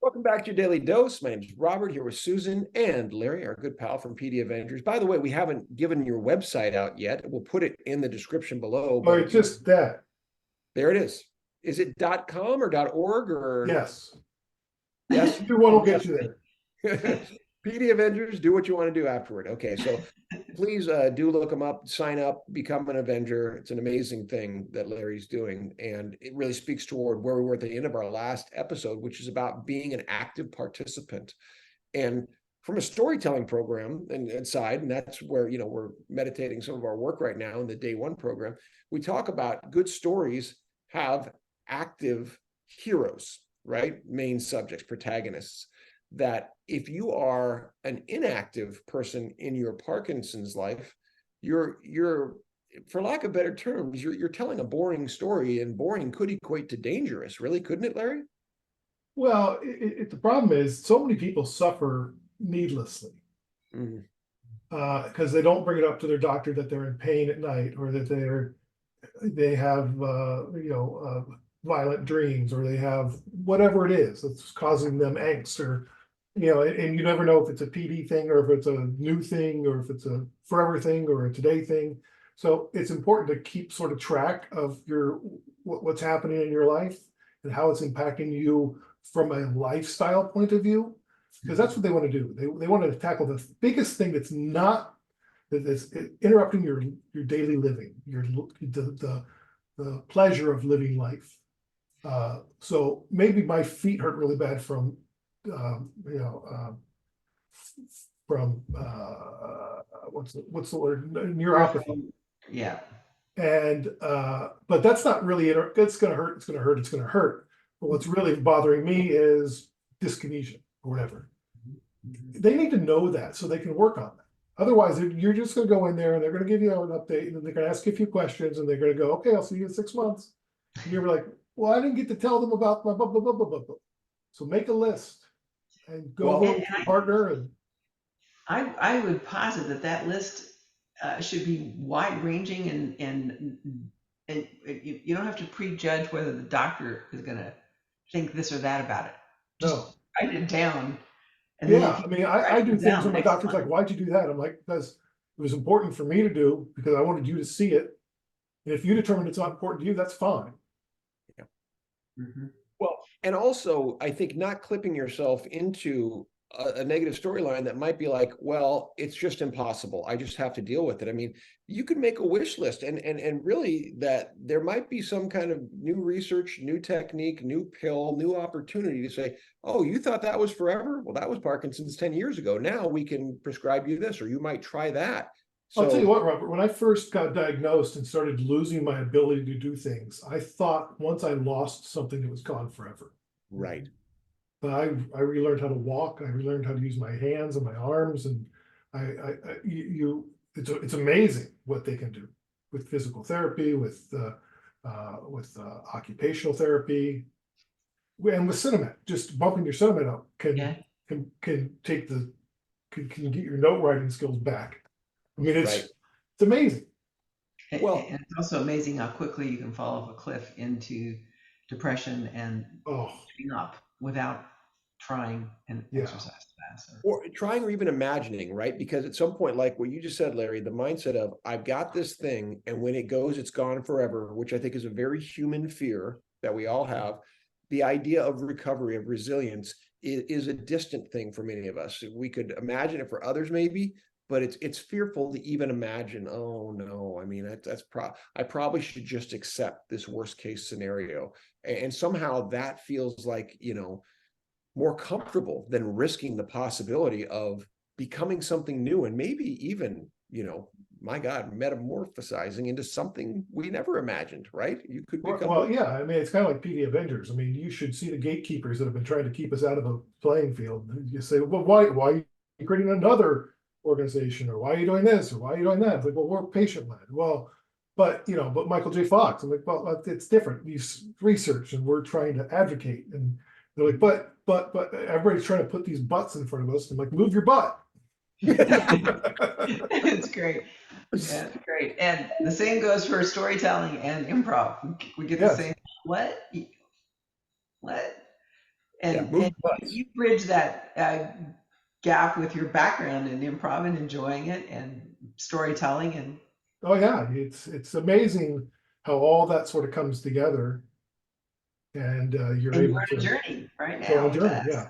Welcome back to your Daily Dose. My name is Robert, here with Susan and Larry, our good pal from PD Avengers. By the way, we haven't given your website out yet. We'll put it in the description below. Or But it's just that. there it is. Is it .com or .org or Yes. yes? Either one Oh, will get you there. PD Avengers, do what you want to do afterward. Okay, so please do look them up, sign up, become an Avenger. It's an amazing thing that Larry's doing. And it really speaks toward where we were at the end of our last episode, which is about being an active participant. And from a storytelling program and side, and that's where, we're meditating some of our work right now in the day one program, we talk about good stories have active heroes, right? Main subjects, protagonists. That if you are an inactive person in your Parkinson's life, you're for lack of better terms, you're telling a boring story, and boring could equate to dangerous, really, couldn't it, Larry? Well, the problem is so many people suffer needlessly Mhm. because they don't bring it up to their doctor that they're in pain at night, or that they have violent dreams, or they have whatever it is that's causing them angst, or and you never know if it's a PD thing, or if it's a new thing, or if it's a forever thing, or a today thing. So it's important to keep sort of track of what's happening in your life and how it's impacting you from a lifestyle point of view, because that's what they want to do. They want to tackle the biggest thing that's interrupting your daily living, the pleasure of living life. So maybe my feet hurt really bad from um, you know, um, from what's the word, neuropathy. Yeah. And but that's not really it. It's going to hurt. It's going to hurt. It's going to hurt. But what's really bothering me is dyskinesia or whatever. They need to know that so they can work on that. Otherwise, you're just going to go in there and they're going to give you an update, and then they're going to ask you a few questions, and they're going to go, "Okay, I'll see you in 6 months." And you're like, "Well, I didn't get to tell them about my blah blah blah blah blah." So make a list and go over it with your partner. And I would posit that list should be wide ranging, and you don't have to prejudge whether the doctor is going to think this or that about it. Just no, write it down. And then yeah, if I you mean, I write do it things down when my next doctor's like, month, "Why'd you do that?" I'm like, "Because it was important for me to do, because I wanted you to see it. And if you determine it's not important to you, that's fine." Mhm. Well, and also, I think not clipping yourself into a negative storyline that might be like, well, it's just impossible. I just have to deal with it. I mean, you could make a wish list, and really that there might be some kind of new research, new technique, new pill, new opportunity to say, oh, you thought that was forever? Well, that was Parkinson's 10 years ago. Now we can prescribe you this, or you might try that. I'll tell you So, what, Robert, when I first got diagnosed and started losing my ability to do things, I thought once I lost something, it was gone forever. right. But I relearned how to walk. I relearned how to use my hands and my arms, and it's amazing what they can do with physical therapy, with occupational therapy, and with Cinemat. Just bumping your Cinemat up Yeah. can take can get your note writing skills back. I mean, Right. it's amazing. Well, And it's also amazing how quickly you can fall off a cliff into depression and Oh, giving up without trying and yeah. exercise faster. or trying or even imagining, right? Because at some point, like what you just said, Larry, the mindset of I've got this thing, and when it goes, it's gone forever, which I think is a very human fear that we all have. The idea of recovery, of resilience, is a distant thing for many of us. We could imagine it for others, maybe, but it's fearful to even imagine. Oh no, I mean I probably should just accept this worst case scenario, and somehow that feels like more comfortable than risking the possibility of becoming something new, and maybe even, my God, metamorphosizing into something we never imagined, right? You could become. Well, yeah. I mean, it's kind of like PD Avengers. I mean, you should see the gatekeepers that have been trying to keep us out of the playing field. You say, well, why are you creating another organization, or why are you doing this, or why are you doing that? It's like, well, we're patient led. Well, but Michael J. Fox. I'm like, well, it's different. These research, and we're trying to advocate, and they're like, but everybody's trying to put these butts in front of us. I'm like, move your butt. It's great. Yeah, it's great. And the same goes for storytelling and improv. We get the Yes. same, what? What? move And butts. you bridge that gap with your background in improv and enjoying it and storytelling and Oh yeah, it's amazing how all that sort of comes together, and you're and you're able on a to journey right go on now a with journey. us. Yeah.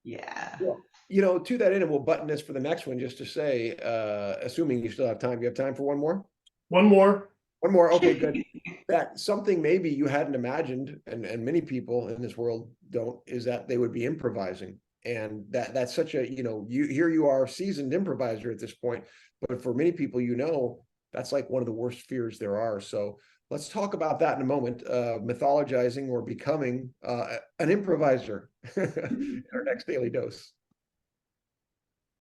Yeah. Well, to that end, and we'll button this for the next one, just to say, assuming you still have time, you have time for one more? One more. One more. Okay, good. That something maybe you hadn't imagined, and many people in this world don't, is that they would be improvising. And that's such a, you are a seasoned improviser at this point, but for many people, that's like one of the worst fears there are. So let's talk about that in a moment. Mythologizing or becoming an improviser in our next Daily Dose.